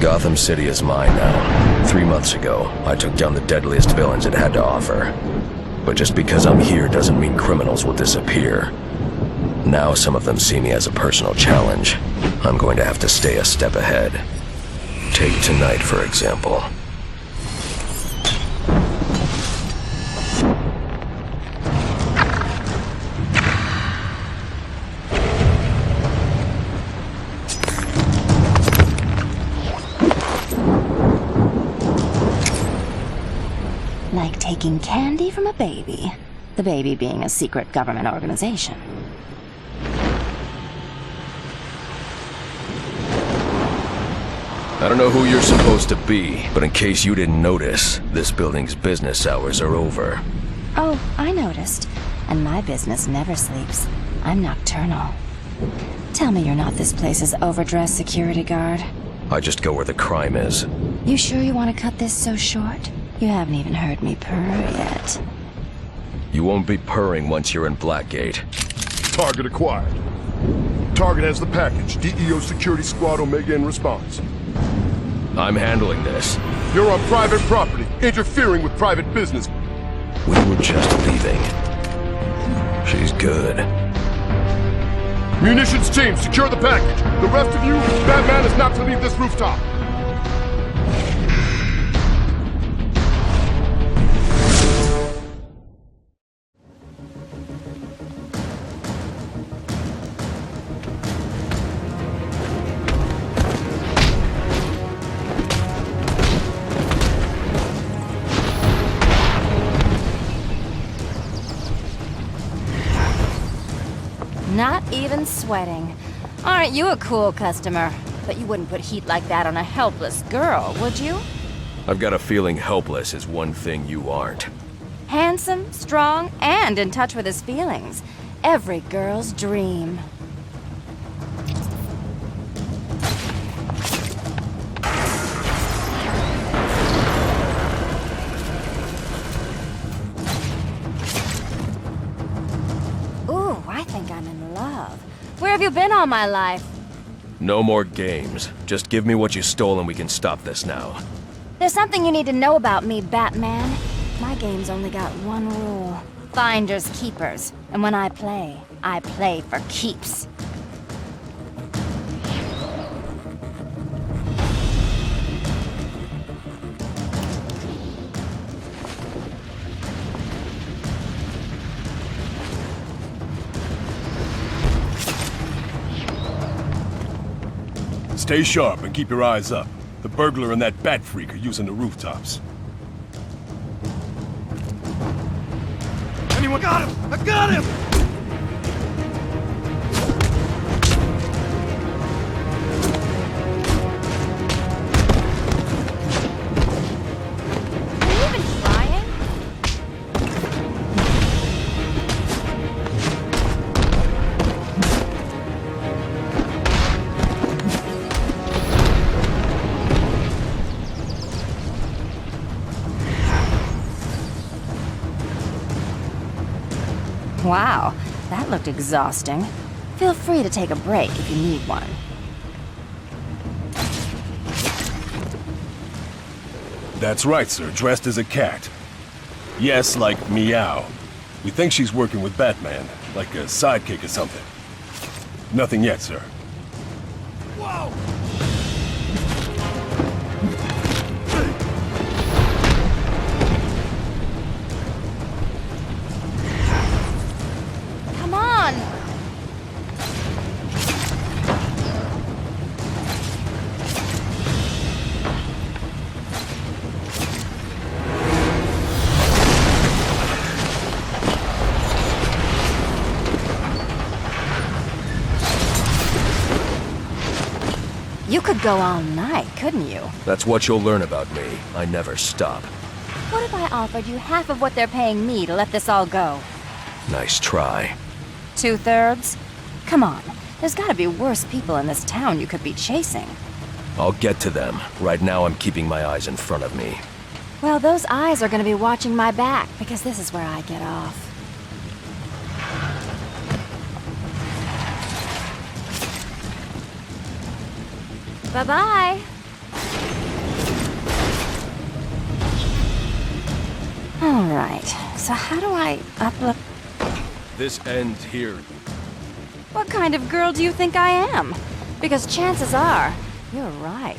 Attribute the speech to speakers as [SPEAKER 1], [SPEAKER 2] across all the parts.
[SPEAKER 1] Gotham City is mine now. 3 months ago, I took down the deadliest villains it had to offer. But just because I'm here doesn't mean criminals will disappear. Now some of them see me as a personal challenge. I'm going to have to stay a step ahead. Take tonight, for example.
[SPEAKER 2] Like taking candy from a baby. The baby being a secret government organization.
[SPEAKER 1] I don't know who you're supposed to be, but in case you didn't notice, this building's business hours are over.
[SPEAKER 2] Oh, I noticed. And my business never sleeps. I'm nocturnal. Tell me you're not this place's overdressed security guard.
[SPEAKER 1] I just go where the crime is.
[SPEAKER 2] You sure you want to cut this so short? You haven't even heard me purr yet.
[SPEAKER 1] You won't be purring once you're in Blackgate.
[SPEAKER 3] Target acquired. Target has the package. DEO Security Squad Omega in response.
[SPEAKER 1] I'm handling this.
[SPEAKER 3] You're on private property, interfering with private business.
[SPEAKER 1] We were just leaving. She's good.
[SPEAKER 3] Munitions team, secure the package. The rest of you, Batman is not to leave this rooftop.
[SPEAKER 2] Not even sweating. Aren't you a cool customer? But you wouldn't put heat like that on a helpless girl, would you?
[SPEAKER 1] I've got a feeling helpless is one thing you aren't.
[SPEAKER 2] Handsome, strong, and in touch with his feelings. Every girl's dream. Ooh, I think I'm in love. Where have you been all my life?
[SPEAKER 1] No more games. Just give me what you stole and we can stop this now.
[SPEAKER 2] There's something you need to know about me, Batman. My game's only got one rule. Finders keepers. And when I play for keeps.
[SPEAKER 3] Stay sharp and keep your eyes up. The burglar and that bat freak are using the rooftops. Anyone got him? I got him!
[SPEAKER 2] Are you even trying? Wow, that looked exhausting. Feel free to take a break if you need one.
[SPEAKER 3] That's right, sir. Dressed as a cat. Yes, like meow. We think she's working with Batman, like a sidekick or something. Nothing yet, sir. Whoa!
[SPEAKER 2] Come on! You could go all night, couldn't you?
[SPEAKER 1] That's what you'll learn about me. I never stop.
[SPEAKER 2] What if I offered you half of what they're paying me to let this all go?
[SPEAKER 1] Nice try.
[SPEAKER 2] 2/3? Come on, there's gotta be worse people in this town you could be chasing.
[SPEAKER 1] I'll get to them. Right now I'm keeping my eyes in front of me.
[SPEAKER 2] Well, those eyes are gonna be watching my back, because this is where I get off. Bye-bye. Alright, so how do I upload...
[SPEAKER 3] This ends here.
[SPEAKER 2] What kind of girl do you think I am? Because chances are, you're right.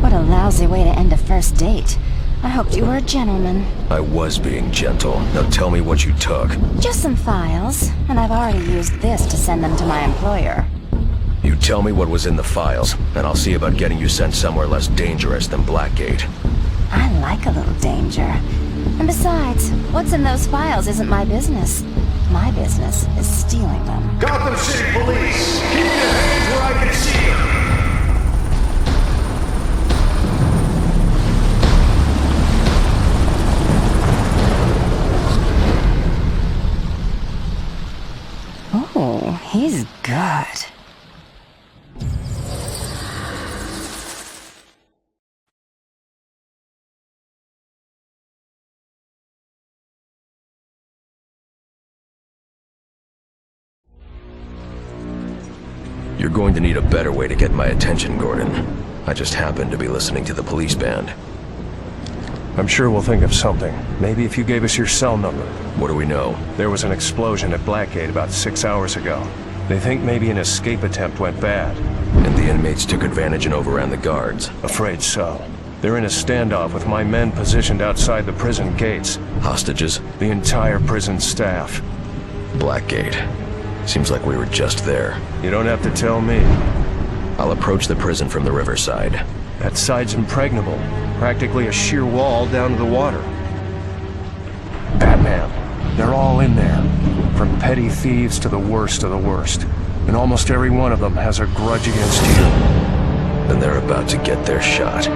[SPEAKER 2] What a lousy way to end a first date. I hoped you were a gentleman.
[SPEAKER 1] I was being gentle. Now tell me what you took.
[SPEAKER 2] Just some files, and I've already used this to send them to my employer.
[SPEAKER 1] You tell me what was in the files, and I'll see about getting you sent somewhere less dangerous than Blackgate.
[SPEAKER 2] I like a little danger. And besides, what's in those files isn't my business. My business is stealing them.
[SPEAKER 4] Gotham City Police! Keep your hands where I can see them!
[SPEAKER 2] Oh, he's good.
[SPEAKER 1] You're going to need a better way to get my attention, Gordon. I just happened to be listening to the police band.
[SPEAKER 5] I'm sure we'll think of something. Maybe if you gave us your cell number.
[SPEAKER 1] What do we know?
[SPEAKER 5] There was an explosion at Blackgate about 6 hours ago. They think maybe an escape attempt went bad.
[SPEAKER 1] And the inmates took advantage and overran the guards.
[SPEAKER 5] Afraid so. They're in a standoff with my men positioned outside the prison gates.
[SPEAKER 1] Hostages?
[SPEAKER 5] The entire prison staff.
[SPEAKER 1] Blackgate. Seems like we were just there.
[SPEAKER 5] You don't have to tell me.
[SPEAKER 1] I'll approach the prison from the riverside.
[SPEAKER 5] That side's impregnable. Practically a sheer wall down to the water. Batman. They're all in there. From petty thieves to the worst of the worst. And almost every one of them has a grudge against you.
[SPEAKER 1] And they're about to get their shot.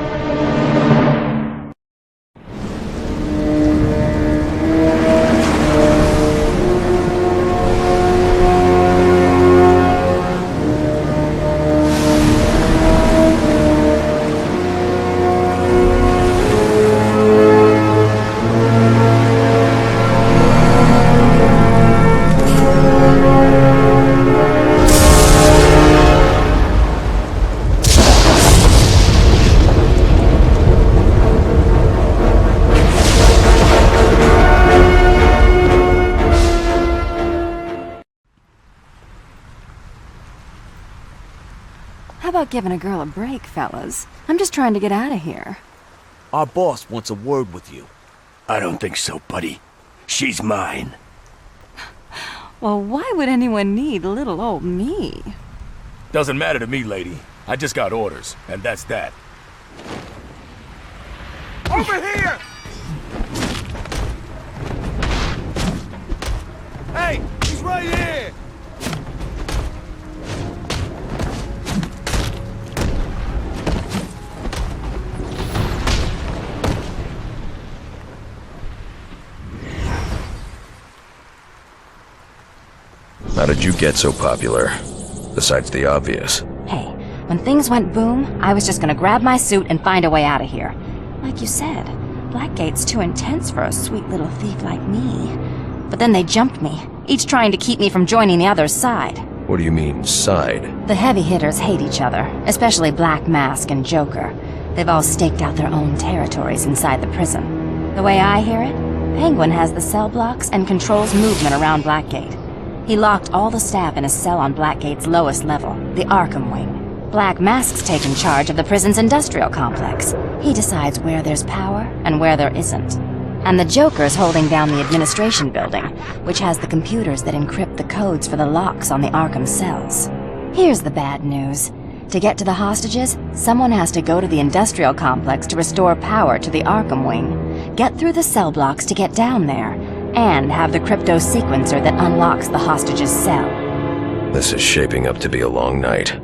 [SPEAKER 2] How about giving a girl a break, fellas? I'm just trying to get out of here.
[SPEAKER 6] Our boss wants a word with you.
[SPEAKER 4] I don't think so, buddy. She's mine.
[SPEAKER 2] Well, why would anyone need little old me?
[SPEAKER 6] Doesn't matter to me, lady. I just got orders, and that's that. Over here! Hey, he's right here!
[SPEAKER 1] How did you get so popular? Besides the obvious.
[SPEAKER 2] Hey, when things went boom, I was just gonna grab my suit and find a way out of here. Like you said, Blackgate's too intense for a sweet little thief like me. But then they jumped me, each trying to keep me from joining the other side.
[SPEAKER 1] What do you mean, side?
[SPEAKER 2] The heavy hitters hate each other, especially Black Mask and Joker. They've all staked out their own territories inside the prison. The way I hear it, Penguin has the cell blocks and controls movement around Blackgate. He locked all the staff in a cell on Blackgate's lowest level, the Arkham Wing. Black Mask's taken charge of the prison's industrial complex. He decides where there's power and where there isn't. And the Joker's holding down the administration building, which has the computers that encrypt the codes for the locks on the Arkham cells. Here's the bad news. To get to the hostages, someone has to go to the industrial complex to restore power to the Arkham Wing, get through the cell blocks to get down there, and have the crypto sequencer that unlocks the hostage's cell.
[SPEAKER 1] This is shaping up to be a long night.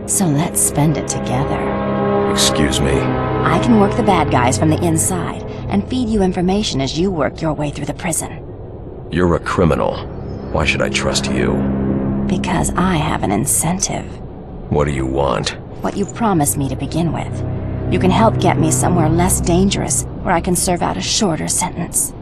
[SPEAKER 2] So let's spend it together.
[SPEAKER 1] Excuse me?
[SPEAKER 2] I can work the bad guys from the inside and feed you information as you work your way through the prison.
[SPEAKER 1] You're a criminal. Why should I trust you?
[SPEAKER 2] Because I have an incentive.
[SPEAKER 1] What do you want?
[SPEAKER 2] What you promised me to begin with. You can help get me somewhere less dangerous, where I can serve out a shorter sentence.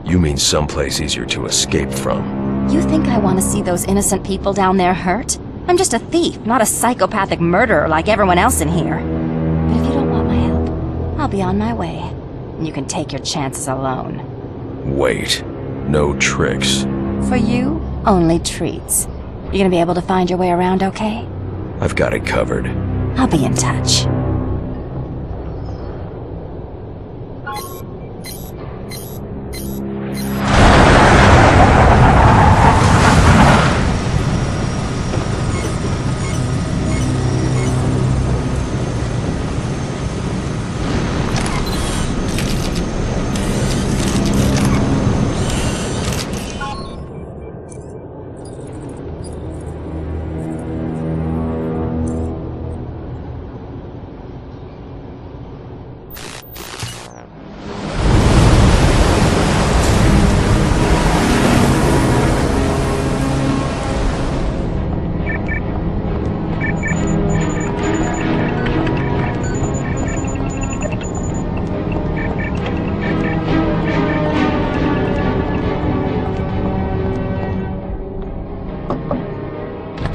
[SPEAKER 1] You mean someplace easier to escape from?
[SPEAKER 2] You think I want to see those innocent people down there hurt? I'm just a thief, not a psychopathic murderer like everyone else in here. But if you don't want my help, I'll be on my way. And you can take your chances alone.
[SPEAKER 1] Wait. No tricks.
[SPEAKER 2] For you, only treats. You gonna be able to find your way around okay?
[SPEAKER 1] I've got it covered.
[SPEAKER 2] I'll be in touch.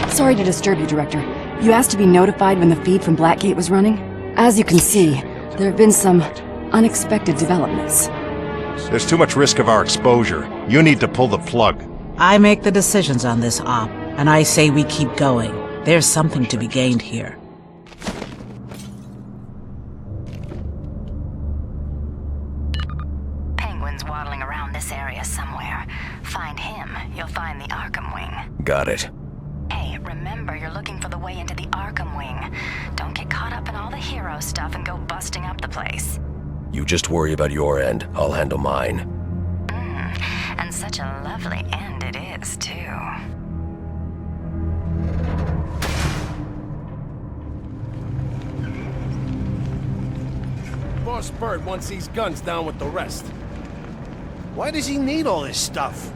[SPEAKER 7] Sorry to disturb you, Director. You asked to be notified when the feed from Blackgate was running? As you can see, there have been some unexpected developments.
[SPEAKER 8] There's too much risk of our exposure. You need to pull the plug.
[SPEAKER 9] I make the decisions on this op, and I say we keep going. There's something to be gained here.
[SPEAKER 2] Penguin's waddling around this area somewhere. Find him, you'll find the Arkham Wing.
[SPEAKER 1] Got it.
[SPEAKER 2] Hey, remember you're looking for the way into the Arkham Wing. Don't get caught up in all the hero stuff and go busting up the place.
[SPEAKER 1] You just worry about your end. I'll handle mine.
[SPEAKER 2] And such a lovely end it is, too.
[SPEAKER 3] Boss Bird wants these guns down with the rest. Why does he need all this stuff?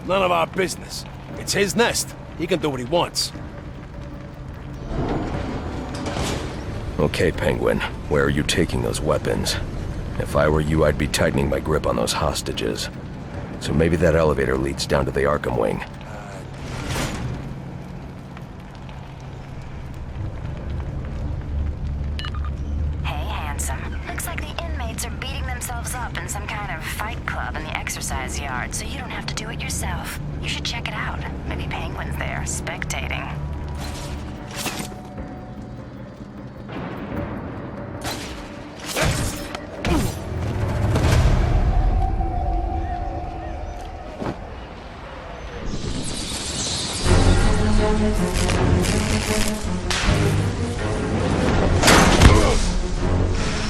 [SPEAKER 3] None of our business. It's his nest. He can do what he wants.
[SPEAKER 1] Okay, Penguin. Where are you taking those weapons? If I were you, I'd be tightening my grip on those hostages. So maybe that elevator leads down to the Arkham Wing.
[SPEAKER 2] Hey, handsome. Looks like the inmates are beating themselves up in some kind of fight club in the exercise yard, so you don't have to do it yourself. You should check it out. Maybe Penguin's there, spectating.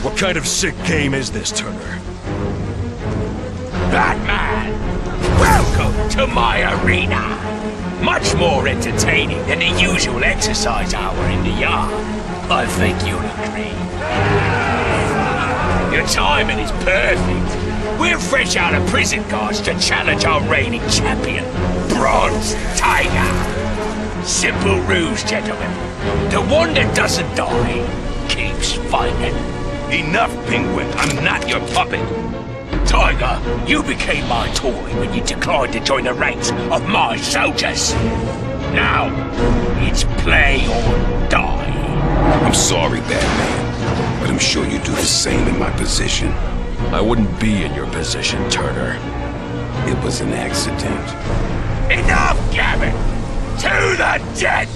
[SPEAKER 8] What kind of sick game is this, Turner?
[SPEAKER 10] Batman! Welcome to my arena! Much more entertaining than the usual exercise hour in the yard. I think you'll agree. Your timing is perfect. We're fresh out of prison guards to challenge our reigning champion, Bronze Tiger. Simple rules, gentlemen. The one that doesn't die keeps fighting.
[SPEAKER 6] Enough, Penguin. I'm not your puppet.
[SPEAKER 10] Tiger, you became my toy when you declined to join the ranks of my soldiers. Now, it's play or die.
[SPEAKER 11] I'm sorry, Batman, but I'm sure you do the same in my position.
[SPEAKER 1] I wouldn't be in your position, Turner.
[SPEAKER 11] It was an accident.
[SPEAKER 10] Enough, Gavin! To the dead!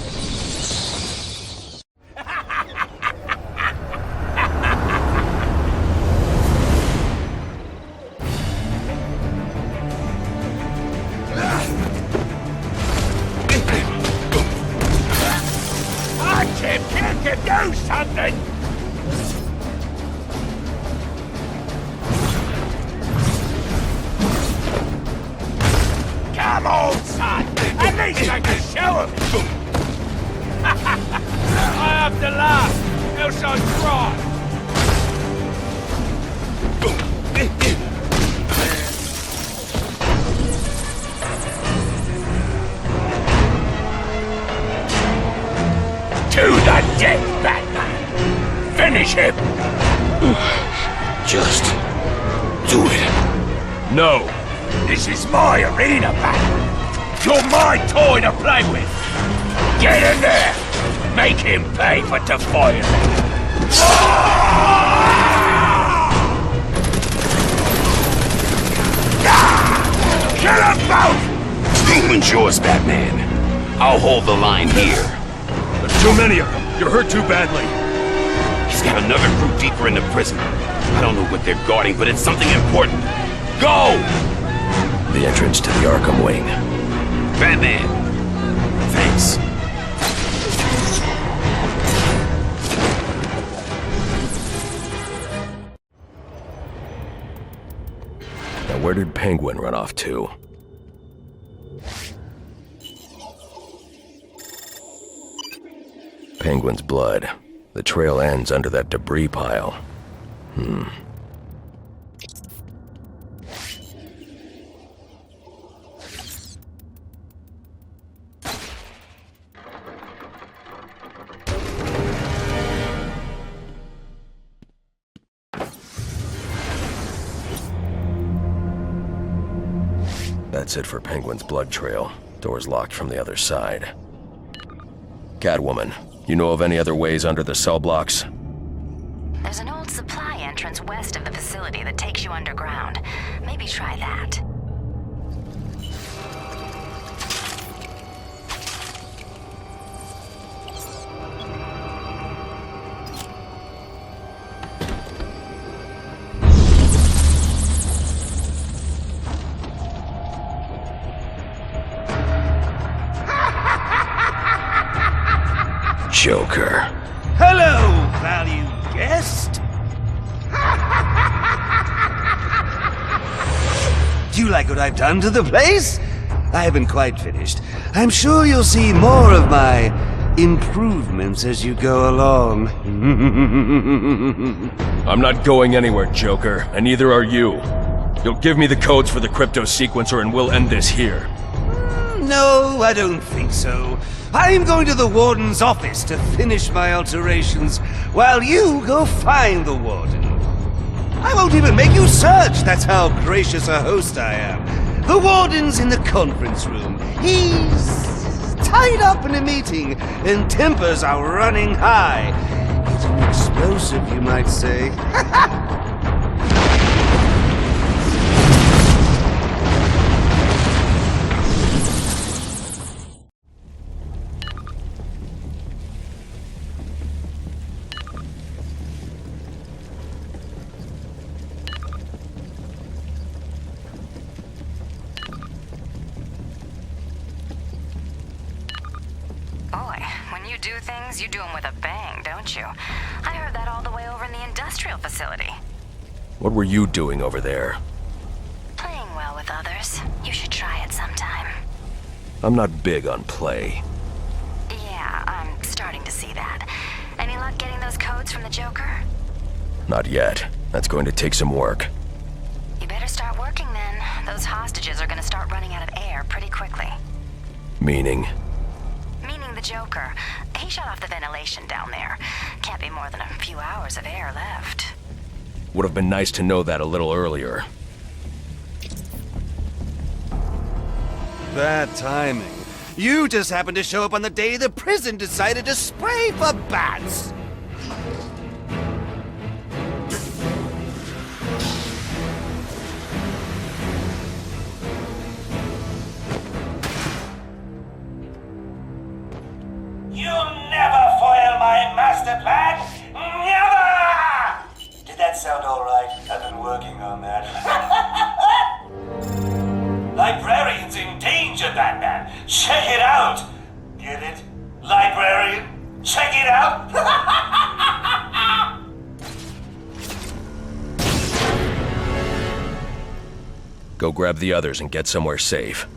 [SPEAKER 10] Can you do something? Come on, son! At least I can show him! I have to laugh, else I cry! To the death, Batman! Finish him!
[SPEAKER 11] Just do it.
[SPEAKER 10] No! This is my arena, Batman! You're my toy to play with! Get in there! Make him pay for defying me! Kill them both!
[SPEAKER 11] England's yours, Batman. I'll hold the line here.
[SPEAKER 3] There's too many of them. You're hurt too badly.
[SPEAKER 11] He's got another group deeper in the prison. I don't know what they're guarding, but it's something important. Go!
[SPEAKER 1] The entrance to the Arkham wing.
[SPEAKER 11] Batman! Thanks.
[SPEAKER 1] Now where did Penguin run off to? Penguin's blood. The trail ends under that debris pile. That's it for Penguin's blood trail. Door's locked from the other side. Catwoman, you know of any other ways under the cell blocks?
[SPEAKER 2] There's an old supply entrance west of the facility that takes you underground. Maybe try that.
[SPEAKER 1] Joker.
[SPEAKER 12] Hello, valued guest. Do you like what I've done to the place? I haven't quite finished. I'm sure you'll see more of my improvements as you go along.
[SPEAKER 3] I'm not going anywhere, Joker, and neither are you. You'll give me the codes for the crypto sequencer and we'll end this here.
[SPEAKER 12] No, I don't think so. I'm going to the Warden's office to finish my alterations, while you go find the Warden. I won't even make you search, that's how gracious a host I am. The Warden's in the conference room. He's tied up in a meeting, and tempers are running high. He's an explosive, you might say.
[SPEAKER 2] do things, you do them with a bang, don't you? I heard that all the way over in the industrial facility.
[SPEAKER 1] What were you doing over there?
[SPEAKER 2] Playing well with others. You should try it sometime.
[SPEAKER 1] I'm not big on play.
[SPEAKER 2] Yeah, I'm starting to see that. Any luck getting those codes from the Joker?
[SPEAKER 1] Not yet. That's going to take some work.
[SPEAKER 2] You better start working then. Those hostages are gonna start running out of air pretty quickly.
[SPEAKER 1] Meaning?
[SPEAKER 2] Meaning the Joker. He shut off the ventilation down there. Can't be more than a few hours of air left.
[SPEAKER 1] Would have been nice to know that a little earlier.
[SPEAKER 12] Bad timing. You just happened to show up on the day the prison decided to spray for bats.
[SPEAKER 13] You'll never foil my master plan! Never! Did that sound alright? I've been working on that. Librarian's in danger, Batman! Check it out! Get it? Librarian? Check it out!
[SPEAKER 1] Go grab the others and get somewhere safe.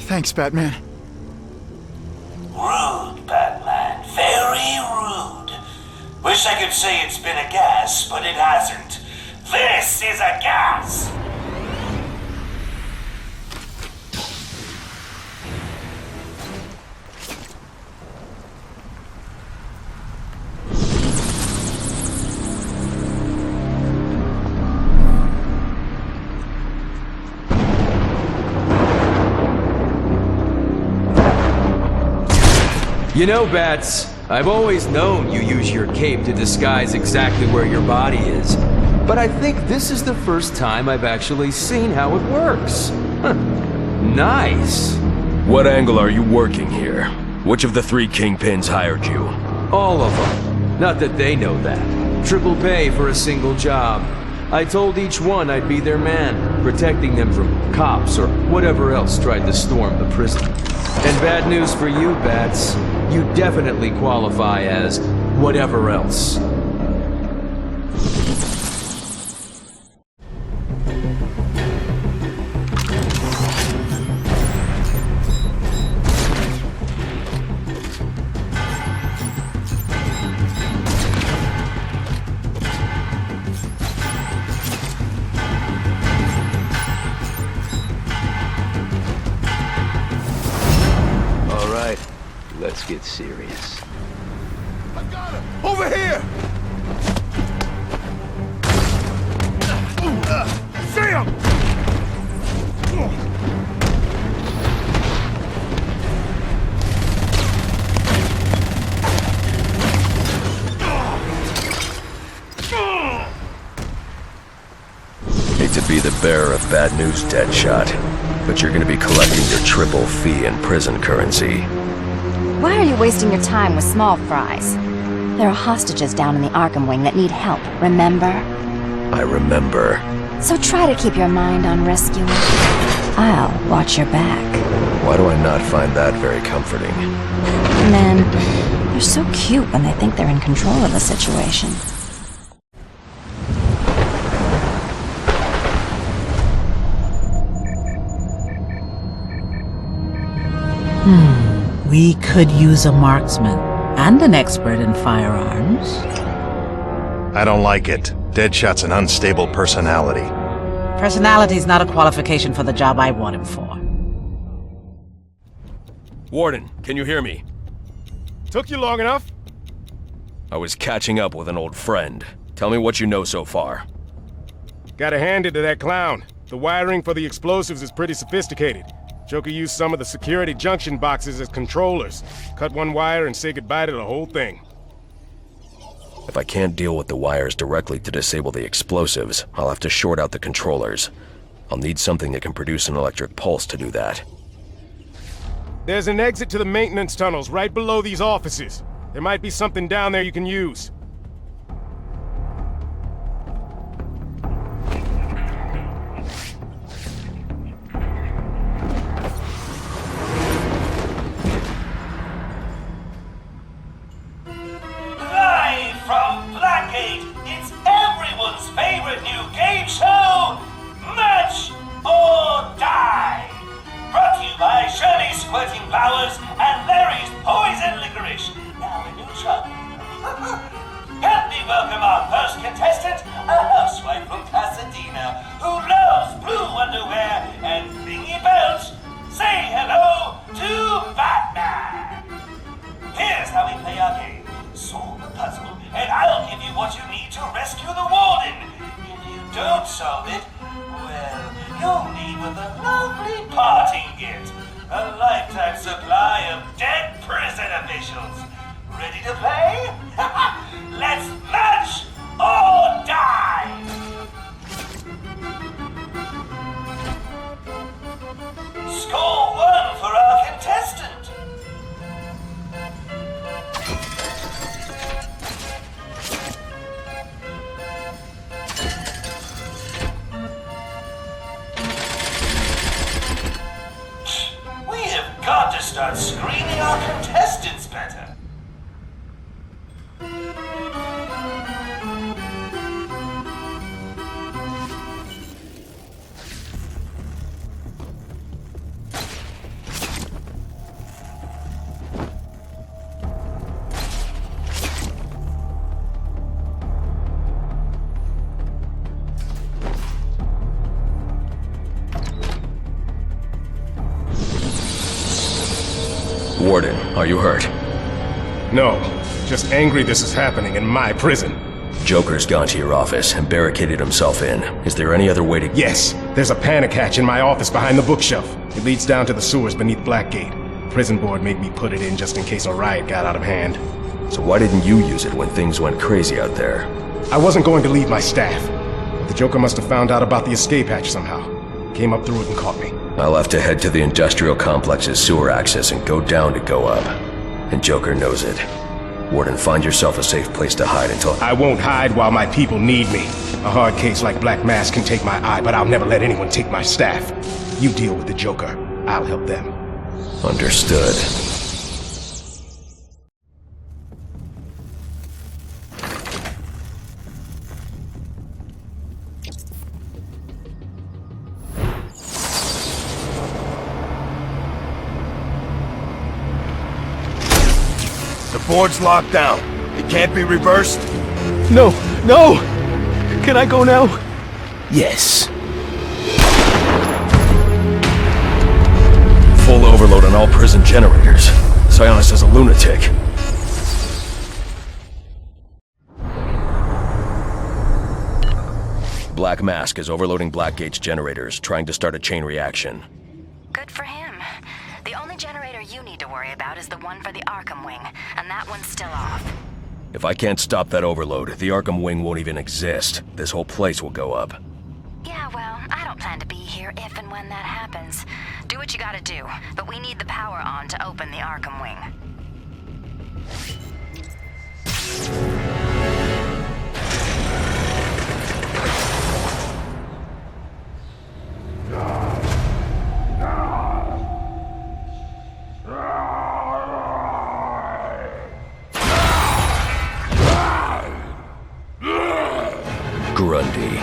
[SPEAKER 14] Thanks, Batman.
[SPEAKER 13] I could say it's been a gas, but it hasn't. This is a gas!
[SPEAKER 14] You know, Bats, I've always known you use your cape to disguise exactly where your body is. But I think this is the first time I've actually seen how it works. Huh. Nice.
[SPEAKER 1] What angle are you working here? Which of the three kingpins hired you?
[SPEAKER 14] All of them. Not that they know that. Triple pay for a single job. I told each one I'd be their man, protecting them from cops or whatever else tried to storm the prison. And bad news for you, Bats. You definitely qualify as whatever else.
[SPEAKER 15] Let's get serious.
[SPEAKER 3] I got him! Over here! See him!
[SPEAKER 1] Hate to be the bearer of bad news, Deadshot, but you're gonna be collecting your triple fee in prison currency.
[SPEAKER 2] Why are you wasting your time with small fries? There are hostages down in the Arkham wing that need help, remember?
[SPEAKER 1] I remember.
[SPEAKER 2] So try to keep your mind on rescuing. I'll watch your back.
[SPEAKER 1] Why do I not find that very comforting?
[SPEAKER 2] Men, they're so cute when they think they're in control of the situation.
[SPEAKER 9] We could use a marksman and an expert in firearms.
[SPEAKER 8] I don't like it. Deadshot's an unstable personality.
[SPEAKER 9] Personality's not a qualification for the job I want him for.
[SPEAKER 1] Warden, can you hear me?
[SPEAKER 3] Took you long enough?
[SPEAKER 1] I was catching up with an old friend. Tell me what you know so far.
[SPEAKER 3] Gotta hand it to that clown. The wiring for the explosives is pretty sophisticated. Joker used some of the security junction boxes as controllers. Cut one wire and say goodbye to the whole thing.
[SPEAKER 1] If I can't deal with the wires directly to disable the explosives, I'll have to short out the controllers. I'll need something that can produce an electric pulse to do that.
[SPEAKER 3] There's an exit to the maintenance tunnels right below these offices. There might be something down there you can use.
[SPEAKER 13] Live from Blackgate, it's everyone's favorite new game show, Match or Die. Brought to you by Shirley's Squirting Flowers and Larry's Poison Licorice. Now a new shop. Help me welcome our first contestant, a housewife from Pasadena who loves blue underwear and thingy belts. Say hello to Batman. Here's how we play our game. Solve the puzzle, and I'll give you what you need to rescue the warden. If you don't solve it, well, you'll leave with a lovely parting gift. A lifetime supply of dead prison officials. Ready to play? Let's match or die! Score one for our contestant. Got to start screening our contestants better.
[SPEAKER 1] Are you hurt?
[SPEAKER 5] No, just angry this is happening in my prison.
[SPEAKER 1] Joker's gone to your office and barricaded himself in. Is there any other way to—
[SPEAKER 5] Yes, there's a panic hatch in my office behind the bookshelf. It leads down to the sewers beneath Blackgate. Prison board made me put it in just in case a riot got out of hand.
[SPEAKER 1] So why didn't you use it when things went crazy out there?
[SPEAKER 5] I wasn't going to leave my staff. The Joker must have found out about the escape hatch somehow. Came up through it and caught me.
[SPEAKER 1] I'll have to head to the industrial complex's sewer access and go down to go up. And Joker knows it. Warden, find yourself a safe place to hide until—
[SPEAKER 5] I won't hide while my people need me. A hard case like Black Mask can take my eye, but I'll never let anyone take my staff. You deal with the Joker. I'll help them.
[SPEAKER 1] Understood.
[SPEAKER 6] The board's locked down. It can't be reversed?
[SPEAKER 14] No! No! Can I go now?
[SPEAKER 6] Yes.
[SPEAKER 1] Full overload on all prison generators. Sionis is a lunatic. Black Mask is overloading Blackgate's generators, trying to start a chain reaction.
[SPEAKER 2] Good for him. The only generator you need to worry about is the one for the Arkham wing, and that one's still off.
[SPEAKER 1] If I can't stop that overload, the Arkham wing won't even exist. This whole place will go up.
[SPEAKER 2] Yeah, well, I don't plan to be here if and when that happens. Do what you gotta do, but we need the power on to open the Arkham wing.
[SPEAKER 1] Grundy.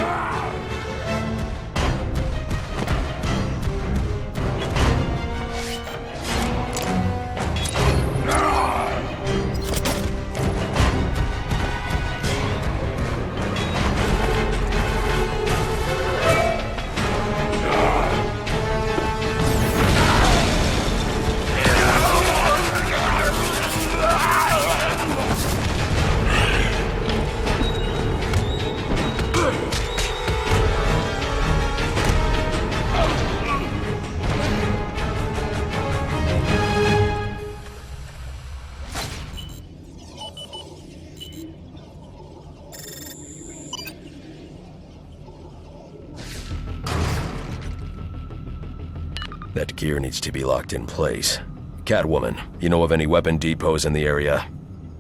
[SPEAKER 1] That gear needs to be locked in place. Catwoman, you know of any weapon depots in the area?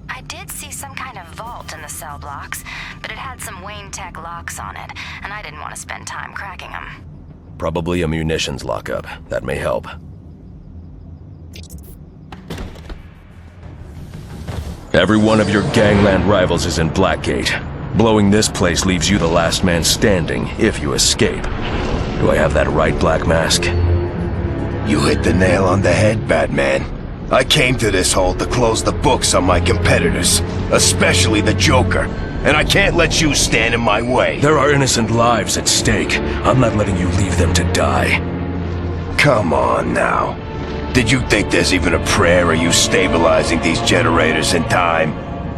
[SPEAKER 2] I did see some kind of vault in the cell blocks, but it had some Wayne Tech locks on it, and I didn't want to spend time cracking them.
[SPEAKER 1] Probably a munitions lockup. That may help. Every one of your gangland rivals is in Blackgate. Blowing this place leaves you the last man standing, if you escape. Do I have that right, Black Mask?
[SPEAKER 15] You hit the nail on the head, Batman. I came to this hole to close the books on my competitors, especially the Joker, and I can't let you stand in my way.
[SPEAKER 1] There are innocent lives at stake. I'm not letting you leave them to die.
[SPEAKER 15] Come on now. Did you think there's even a prayer of you stabilizing these generators in time?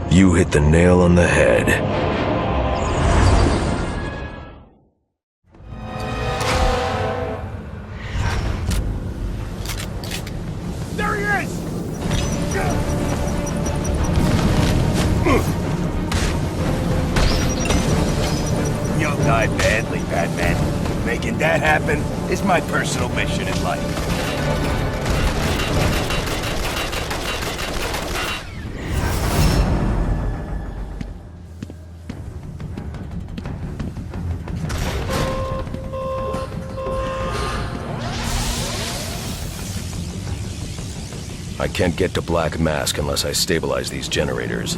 [SPEAKER 1] You hit the nail on the head.
[SPEAKER 10] You'll die badly, Batman. Making that happen is my personal mission in life.
[SPEAKER 1] I can't get to Black Mask unless I stabilize these generators.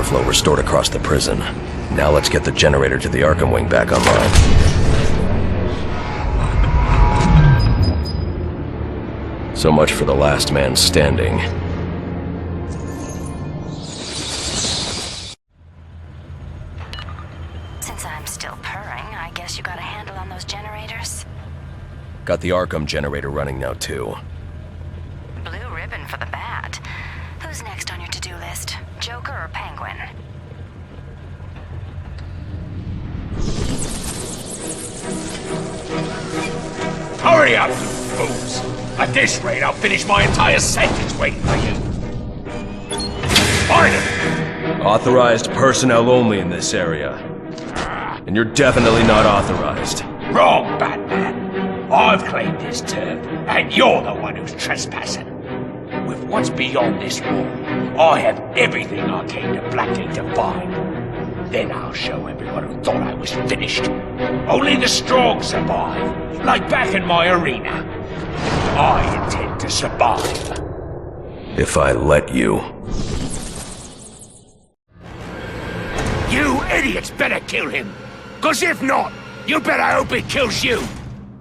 [SPEAKER 1] flow restored across the prison. Now let's get the generator to the Arkham wing back online. So much for the last man standing.
[SPEAKER 2] Since I'm still purring, I guess you got a handle on those generators?
[SPEAKER 1] Got the Arkham generator running now, too.
[SPEAKER 2] Blue ribbon for the bat. Who's next on your to-do list? Joker or Penguin?
[SPEAKER 10] Hurry up, you fools! At this rate, I'll finish my entire sentence waiting for you. Find him!
[SPEAKER 1] Authorized personnel only in this area. And you're definitely not authorized.
[SPEAKER 10] Wrong, Batman. I've claimed this turf, and you're the one who's trespassing. With what's beyond this wall, I have everything I came to Blackgate to find. Then I'll show everyone who thought I was finished. Only the strong survive, like back in my arena. I intend to survive.
[SPEAKER 1] If I let you.
[SPEAKER 10] You idiots better kill him. 'Cause if not, you better hope it kills you.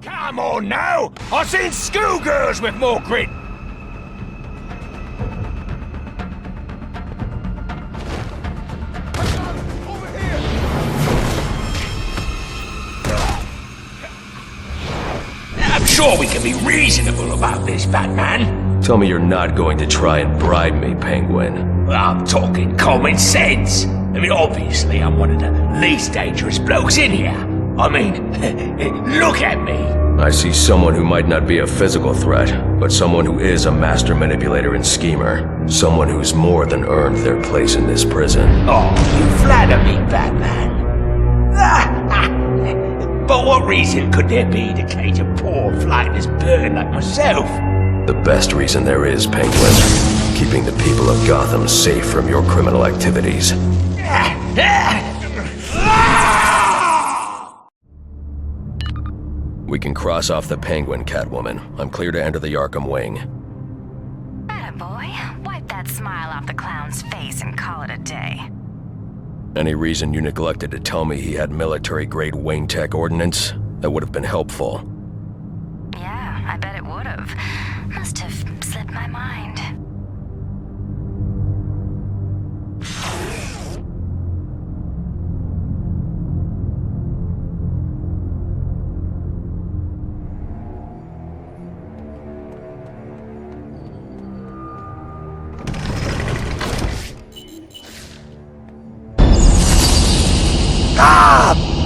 [SPEAKER 10] Come on now! I've seen schoolgirls with more grit. I'm sure we can be reasonable about this, Batman.
[SPEAKER 1] Tell me you're not going to try and bribe me, Penguin.
[SPEAKER 10] I'm talking common sense. I mean, obviously, I'm one of the least dangerous blokes in here. I mean, look at me.
[SPEAKER 1] I see someone who might not be a physical threat, but someone who is a master manipulator and schemer. Someone who's more than earned their place in this prison.
[SPEAKER 10] Oh, you flatter me, Batman. But what reason could there be to cage a poor, flightless bird like myself?
[SPEAKER 1] The best reason there is, Penguin. Keeping the people of Gotham safe from your criminal activities. We can cross off the Penguin, Catwoman. I'm clear to enter the Arkham wing.
[SPEAKER 2] Attaboy. Wipe that smile off the clown's face and call it a day.
[SPEAKER 1] Any reason you neglected to tell me he had military-grade wing tech ordnance? That would have been helpful.
[SPEAKER 2] Yeah, I bet it would have. Must have slipped my mind.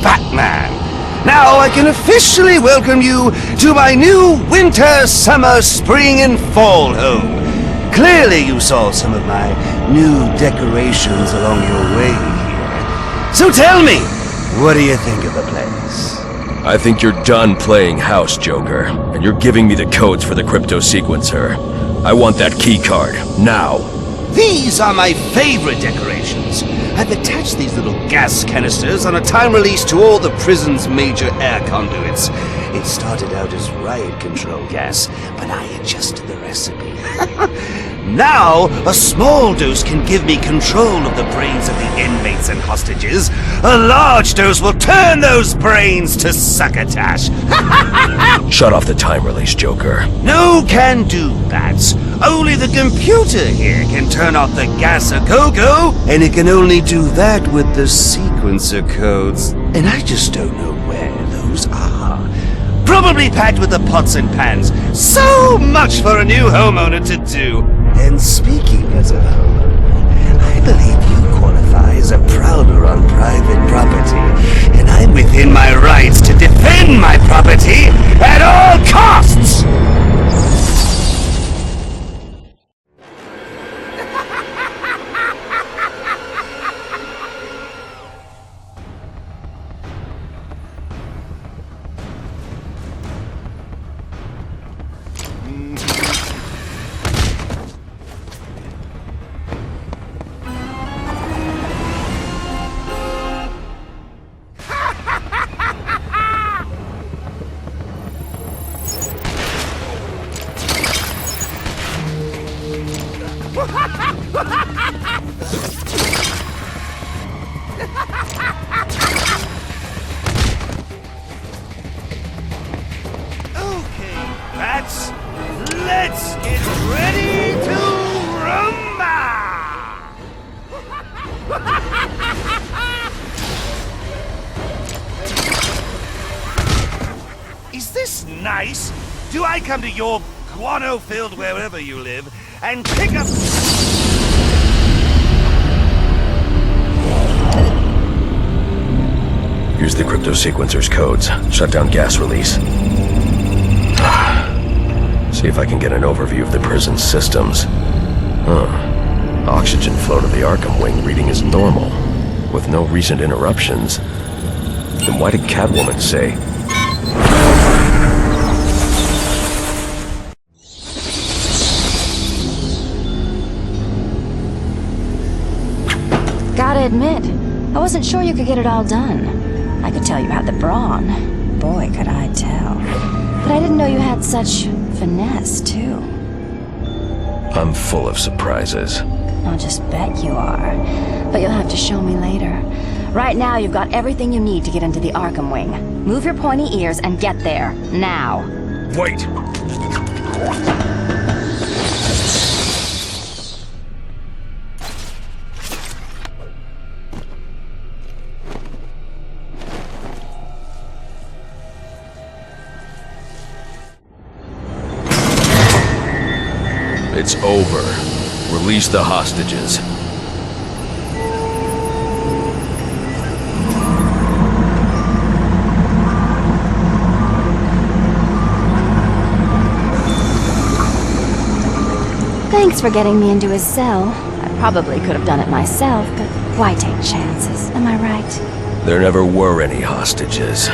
[SPEAKER 12] Batman! Now I can officially welcome you to my new winter, summer, spring, and fall home. Clearly you saw some of my new decorations along your way here. So tell me, what do you think of the place?
[SPEAKER 1] I think you're done playing house, Joker, and you're giving me the codes for the crypto sequencer. I want that key card, now.
[SPEAKER 12] These are my favorite decorations. I've attached these little gas canisters on a time release to all the prison's major air conduits. It started out as riot control gas, but I adjusted the recipe. Now, a small dose can give me control of the brains of the inmates and hostages. A large dose will turn those brains to succotash.
[SPEAKER 1] Shut off the time release, Joker.
[SPEAKER 12] No can do, Bats. Only the computer here can turn off the gas a-go-go, and it can only do that with the sequencer codes. And I just don't know where those are. Probably packed with the pots and pans. So much for a new homeowner to do. And speaking as a homeowner, I believe you qualify as a prowler on private property, and I'm within my rights to defend my property at all costs! nice? Do I come to your guano-filled wherever you live and pick up...
[SPEAKER 1] Use the crypto sequencer's codes. Shut down gas release. See if I can get an overview of the prison's systems. Oxygen flow to the Arkham wing reading is normal, with no recent interruptions. Then why did Catwoman say...
[SPEAKER 2] Gotta admit, I wasn't sure you could get it all done. I could tell you had the brawn. Boy, could I tell. But I didn't know you had such finesse, too.
[SPEAKER 1] I'm full of surprises.
[SPEAKER 2] I'll just bet you are. But you'll have to show me later. Right now, you've got everything you need to get into the Arkham wing. Move your pointy ears and get there. Now.
[SPEAKER 6] Wait!
[SPEAKER 1] It's over. Release the hostages.
[SPEAKER 2] Thanks for getting me into his cell. I probably could have done it myself, but why take chances, am I right?
[SPEAKER 1] There never were any hostages.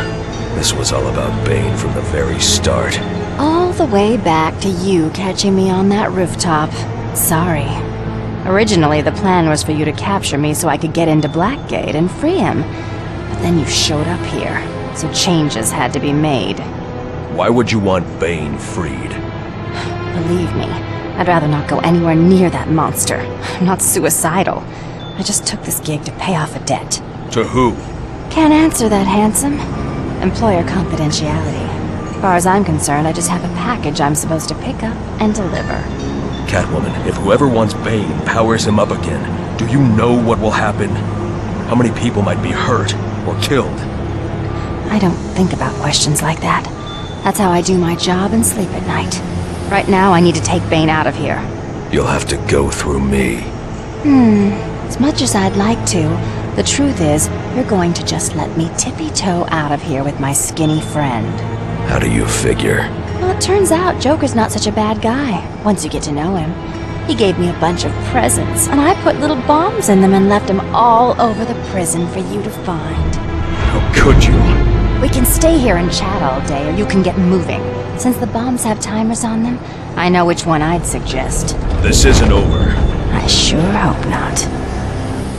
[SPEAKER 1] This was all about Bane from the very start.
[SPEAKER 2] All the way back to you catching me on that rooftop. Sorry. Originally, the plan was for you to capture me so I could get into Blackgate and free him. But then you showed up here, so changes had to be made.
[SPEAKER 1] Why would you want Bane freed?
[SPEAKER 2] Believe me, I'd rather not go anywhere near that monster. I'm not suicidal. I just took this gig to pay off a debt.
[SPEAKER 1] To who?
[SPEAKER 2] Can't answer that, handsome. Employer confidentiality. As far as I'm concerned, I just have a package I'm supposed to pick up and deliver.
[SPEAKER 1] Catwoman, if whoever wants Bane powers him up again, do you know what will happen? How many people might be hurt or killed?
[SPEAKER 2] I don't think about questions like that. That's how I do my job and sleep at night. Right now, I need to take Bane out of here.
[SPEAKER 1] You'll have to go through me.
[SPEAKER 2] As much as I'd like to, the truth is, you're going to just let me tippy-toe out of here with my skinny friend.
[SPEAKER 1] How do you figure?
[SPEAKER 2] Well, it turns out Joker's not such a bad guy, once you get to know him. He gave me a bunch of presents, and I put little bombs in them and left them all over the prison for you to find.
[SPEAKER 1] How could you?
[SPEAKER 2] We can stay here and chat all day, or you can get moving. Since the bombs have timers on them, I know which one I'd suggest.
[SPEAKER 1] This isn't over.
[SPEAKER 2] I sure hope not.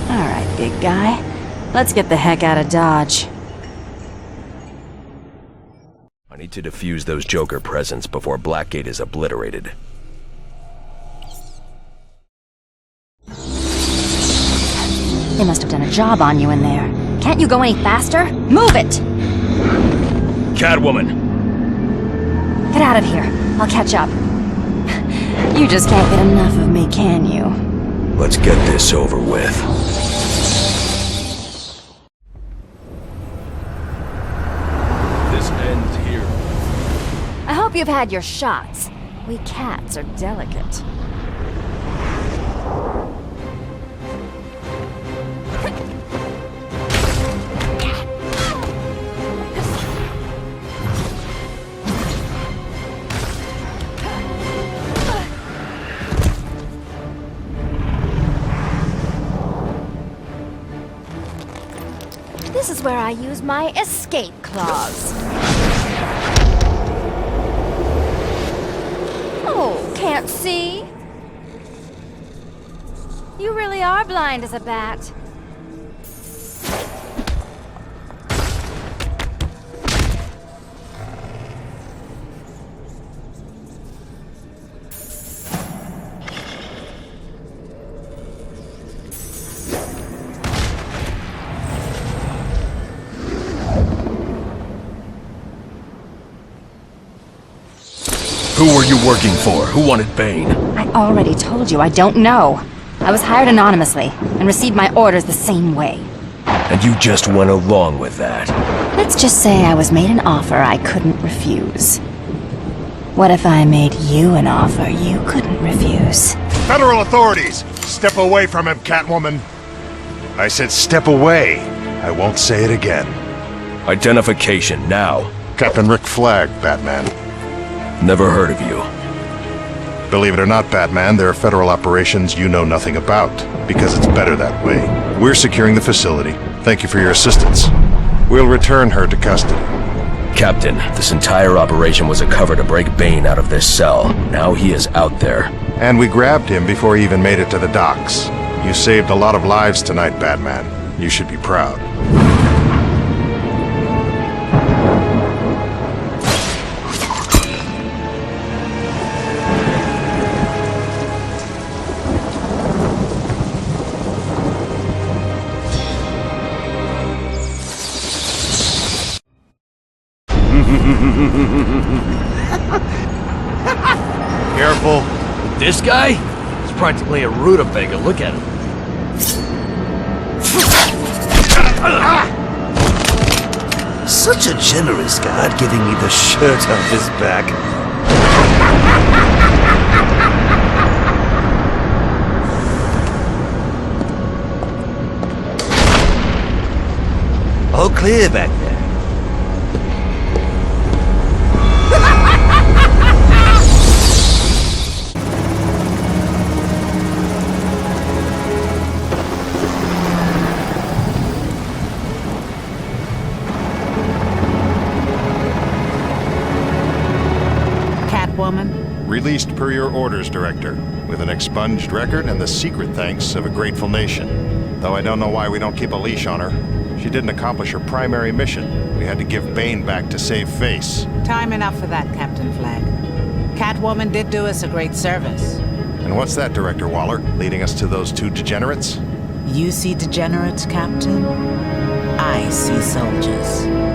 [SPEAKER 2] Alright, big guy. Let's get the heck out of Dodge.
[SPEAKER 1] I need to defuse those Joker presents before Blackgate is obliterated.
[SPEAKER 2] They must have done a job on you in there. Can't you go any faster? Move it!
[SPEAKER 1] Catwoman!
[SPEAKER 2] Get out of here. I'll catch up. You just can't get enough of me, can you?
[SPEAKER 1] Let's get this over with.
[SPEAKER 3] This ends here.
[SPEAKER 2] I hope you've had your shots. We cats are delicate. This is where I use my escape clause. Oh, can't see? You really are blind as a bat.
[SPEAKER 1] Who were you working for? Who wanted Bane?
[SPEAKER 2] I already told you I don't know. I was hired anonymously and received my orders the same way.
[SPEAKER 1] And you just went along with that?
[SPEAKER 2] Let's just say I was made an offer I couldn't refuse. What if I made you an offer you couldn't refuse?
[SPEAKER 8] Federal authorities! Step away from him, Catwoman! I said step away. I won't say it again.
[SPEAKER 1] Identification, now.
[SPEAKER 8] Captain Rick Flag, Batman.
[SPEAKER 1] Never heard of you.
[SPEAKER 8] Believe it or not, Batman, there are federal operations you know nothing about, because it's better that way. We're securing the facility. Thank you for your assistance. We'll return her to custody.
[SPEAKER 1] Captain, this entire operation was a cover to break Bane out of this cell. Now he is out there.
[SPEAKER 8] And we grabbed him before he even made it to the docks. You saved a lot of lives tonight, Batman. You should be proud.
[SPEAKER 6] Careful. This guy? He's practically a rutabaga. Look at him.
[SPEAKER 12] Such a generous guard giving me the shirt off his back. All clear back there.
[SPEAKER 8] Released per your orders, Director, with an expunged record and the secret thanks of a grateful nation. Though I don't know why we don't keep a leash on her. She didn't accomplish her primary mission. We had to give Bane back to save face.
[SPEAKER 9] Time enough for that, Captain Flag. Catwoman did do us a great service.
[SPEAKER 8] And what's that, Director Waller? Leading us to those two degenerates?
[SPEAKER 9] You see degenerates, Captain? I see soldiers.